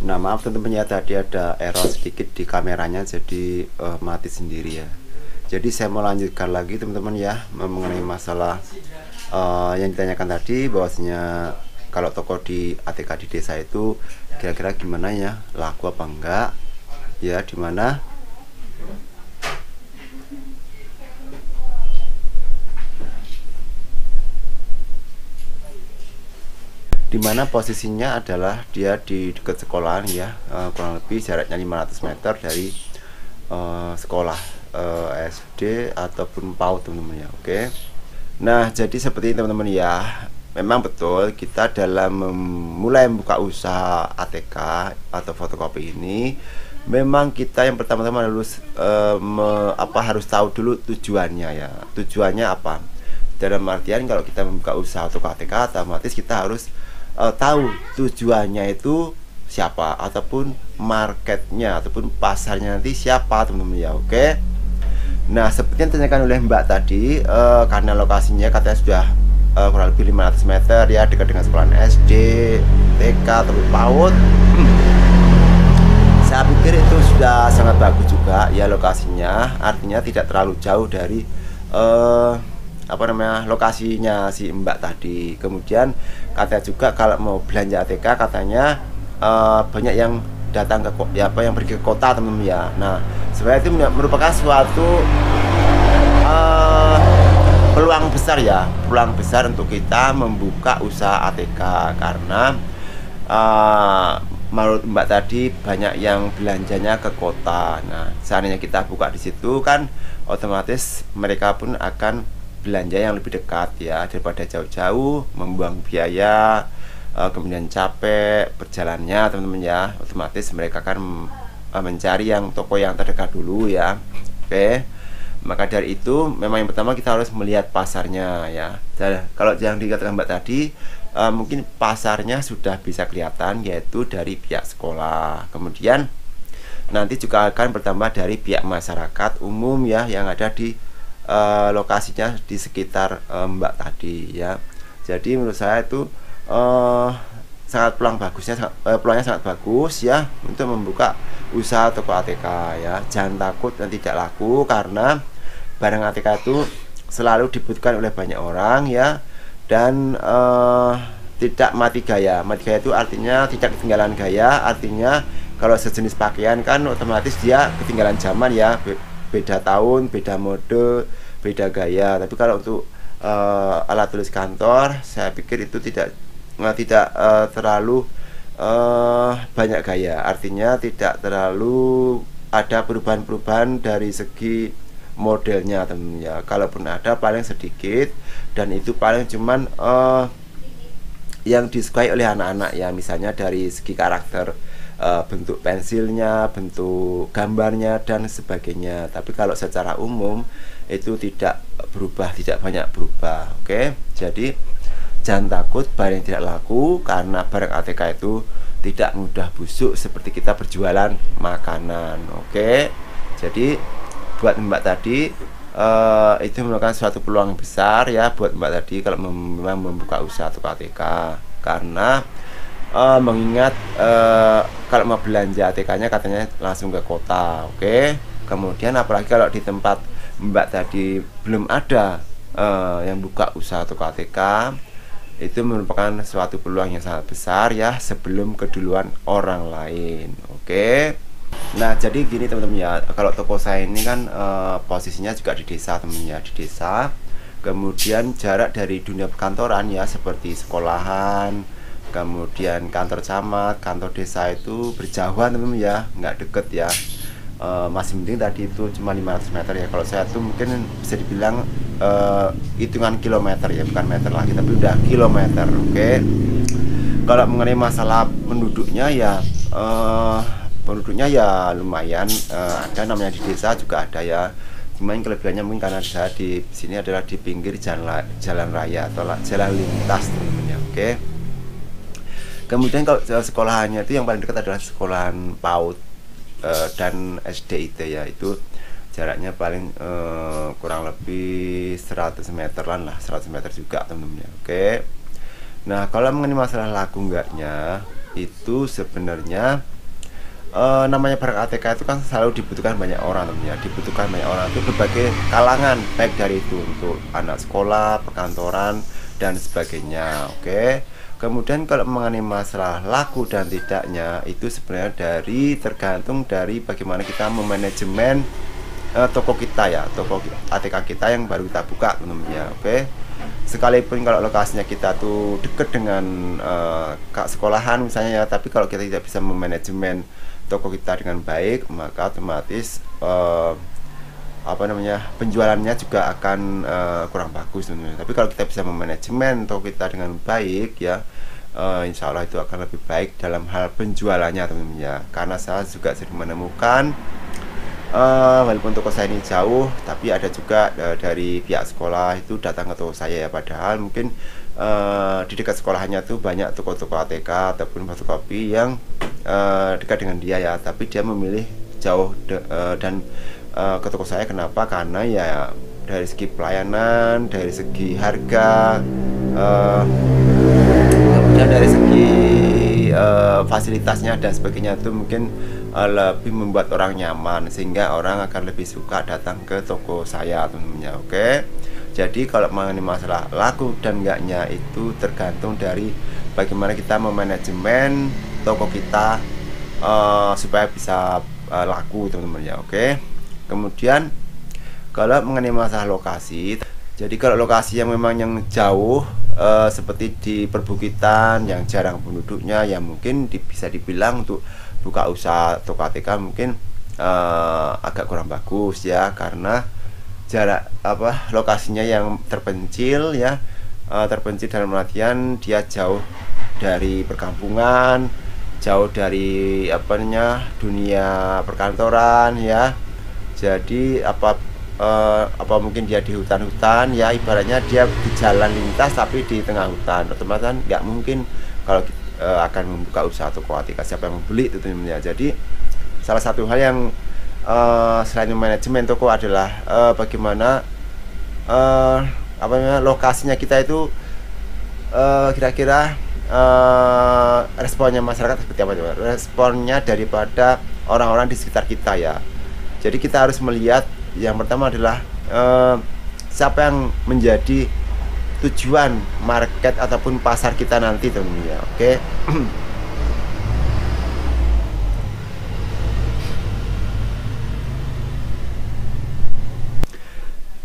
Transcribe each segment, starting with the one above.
Nah maaf teman-teman ya, tadi ada error sedikit di kameranya, jadi mati sendiri ya. Jadi saya mau lanjutkan lagi teman-teman ya, mengenai masalah yang ditanyakan tadi, bahwasanya kalau toko di ATK di desa itu kira-kira gimana ya, laku apa enggak ya, dimana posisinya adalah dia di dekat sekolahan ya, kurang lebih jaraknya 500 meter dari sekolah SD ataupun PAUD teman-teman ya. Oke. Nah jadi seperti ini teman-teman ya, memang betul kita dalam memulai membuka usaha ATK atau fotokopi ini, memang kita yang pertama-tama harus harus tahu dulu tujuannya ya. Tujuannya apa? Dalam artian kalau kita membuka usaha atau ATK, otomatis kita harus tahu tujuannya itu siapa, ataupun marketnya ataupun pasarnya nanti siapa teman-teman ya. Oke. Nah seperti yang ditanyakan oleh Mbak tadi, karena lokasinya katanya sudah kurang lebih 500 meter ya, dekat dengan sekolah SD, TK atau PAUD. Saya pikir itu sudah sangat bagus juga ya lokasinya, artinya tidak terlalu jauh dari lokasinya si Mbak tadi. Kemudian katanya juga kalau mau belanja ATK katanya banyak yang datang ke yang pergi ke kota teman-teman ya. Nah sebenarnya itu merupakan suatu peluang besar ya, peluang besar untuk kita membuka usaha ATK, karena menurut Mbak tadi banyak yang belanjanya ke kota. Nah seandainya kita buka di situ kan otomatis mereka pun akan belanja yang lebih dekat ya, daripada jauh-jauh membuang biaya, kemudian capek perjalannya teman-teman ya. Otomatis mereka akan mencari yang toko yang terdekat dulu ya. Oke, maka dari itu memang yang pertama kita harus melihat pasarnya ya. Dan kalau yang dikatakan Mbak tadi, mungkin pasarnya sudah bisa kelihatan, yaitu dari pihak sekolah. Kemudian nanti juga akan bertambah dari pihak masyarakat umum ya, yang ada di lokasinya di sekitar Mbak tadi ya. Jadi menurut saya itu sangat peluangnya sangat bagus ya untuk membuka usaha toko ATK ya. Jangan takut dan tidak laku, karena barang ATK itu selalu dibutuhkan oleh banyak orang ya, dan tidak mati gaya. Mati gaya itu artinya tidak ketinggalan gaya, artinya kalau sejenis pakaian kan otomatis dia ketinggalan zaman ya, beda tahun, beda mode, beda gaya. Tapi kalau untuk alat tulis kantor, saya pikir itu tidak terlalu banyak gaya, artinya tidak terlalu ada perubahan-perubahan dari segi modelnya teman ya. Kalaupun ada paling sedikit, dan itu paling cuman yang disukai oleh anak-anak ya, misalnya dari segi karakter, bentuk pensilnya, bentuk gambarnya dan sebagainya. Tapi kalau secara umum itu tidak berubah, tidak banyak berubah. Oke, jadi jangan takut barang yang tidak laku, karena barang ATK itu tidak mudah busuk seperti kita berjualan makanan. Oke, jadi buat Mbak tadi itu merupakan suatu peluang besar ya buat Mbak tadi kalau memang membuka usaha atau ATK, karena mengingat kalau mau belanja ATK-nya katanya langsung ke kota. Oke, kemudian apalagi kalau di tempat Mbak tadi belum ada yang buka usaha atau ATK, itu merupakan suatu peluang yang sangat besar ya, sebelum keduluan orang lain. Oke. Nah jadi gini teman-teman ya, kalau toko saya ini kan posisinya juga di desa teman-teman ya, di desa. Kemudian jarak dari dunia perkantoran ya, seperti sekolahan, kemudian kantor camat, kantor desa itu berjauhan teman-teman ya, nggak deket ya. Masih mending tadi itu cuma 500 meter ya. Kalau saya tuh mungkin bisa dibilang hitungan kilometer ya, bukan meter lagi tapi udah kilometer. Oke. Kalau mengenai masalah penduduknya ya, penduduknya ya lumayan ada, namanya di desa juga ada ya. Cuman kelebihannya mungkin karena saya di sini adalah di pinggir jalan raya atau jalan lintas teman-teman ya. Oke. Kemudian kalau sekolahannya itu yang paling dekat adalah sekolahan PAUD dan SDIT ya, itu jaraknya paling kurang lebih 100 meteran lah, 100 meter juga teman-teman ya. Oke. Nah kalau mengenai masalah laku enggaknya, itu sebenarnya namanya barang ATK itu kan selalu dibutuhkan banyak orang tentunya, dibutuhkan banyak orang itu berbagai kalangan, baik dari itu untuk anak sekolah, perkantoran dan sebagainya. Oke. Kemudian kalau mengenai masalah laku dan tidaknya itu sebenarnya tergantung dari bagaimana kita memanajemen toko kita ya, toko ATK kita yang baru kita buka tentunya. Oke. Sekalipun kalau lokasinya kita tuh deket dengan sekolahan misalnya ya, tapi kalau kita tidak bisa memanajemen toko kita dengan baik, maka otomatis penjualannya juga akan kurang bagus tentunya. Tapi kalau kita bisa memanajemen toko kita dengan baik ya, insya Allah itu akan lebih baik dalam hal penjualannya tentunya. Karena saya juga sering menemukan walaupun toko saya ini jauh, tapi ada juga dari pihak sekolah itu datang ke toko saya ya, padahal mungkin di dekat sekolahannya tuh banyak toko-toko ATK ataupun fotokopi yang dekat dengan dia ya, tapi dia memilih jauh dan ke toko saya. Kenapa? Karena ya dari segi pelayanan, dari segi harga, kemudian dari segi fasilitasnya dan sebagainya itu mungkin lebih membuat orang nyaman, sehingga orang akan lebih suka datang ke toko saya tentunya. Oke. Jadi kalau mengenai masalah laku dan enggaknya itu tergantung dari bagaimana kita memanajemen toko kita supaya bisa laku teman-teman ya. Oke. Kemudian kalau mengenai masalah lokasi, jadi kalau lokasi yang memang yang jauh seperti di perbukitan yang jarang penduduknya, yang mungkin bisa dibilang untuk buka usaha toko ATK mungkin agak kurang bagus ya, karena jarak lokasinya yang terpencil ya, terpencil dalam artian dia jauh dari perkampungan, jauh dari dunia perkantoran ya. Jadi mungkin dia di hutan-hutan ya, ibaratnya dia di jalan lintas tapi di tengah hutan, otomatis nggak mungkin kalau akan membuka usaha toko ATK, siapa yang membeli itu tentunya. Jadi salah satu hal yang selain manajemen toko adalah bagaimana lokasinya kita itu kira-kira responnya masyarakat seperti apa coba? Responnya daripada orang-orang di sekitar kita ya. Jadi kita harus melihat yang pertama adalah siapa yang menjadi tujuan market ataupun pasar kita nanti tentunya. Oke.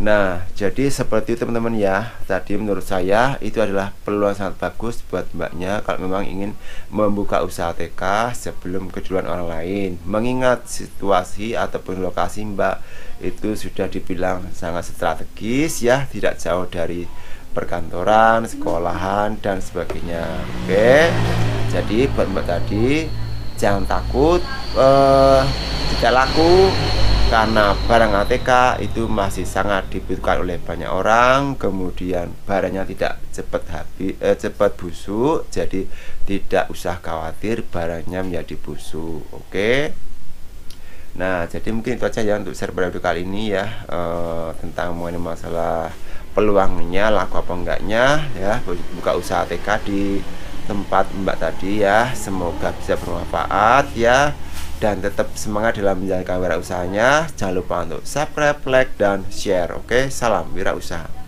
Nah, jadi seperti itu teman-teman ya. Tadi menurut saya itu adalah peluang sangat bagus buat mbaknya kalau memang ingin membuka usaha TK sebelum keduluan orang lain. Mengingat situasi ataupun lokasi mbak itu sudah dibilang sangat strategis ya, tidak jauh dari perkantoran, sekolahan dan sebagainya. Oke. Jadi buat mbak tadi jangan takut jika laku, karena barang ATK itu masih sangat dibutuhkan oleh banyak orang. Kemudian barangnya tidak cepat busuk, jadi tidak usah khawatir barangnya menjadi busuk. Oke. Nah, jadi mungkin itu aja ya untuk share pada video kali ini ya, tentang mengenai masalah peluangnya laku apa enggaknya ya buka usaha ATK di tempat mbak tadi ya. Semoga bisa bermanfaat ya, dan tetap semangat dalam menjalankan wirausahanya. Jangan lupa untuk subscribe, like, dan share. Oke, salam wirausaha.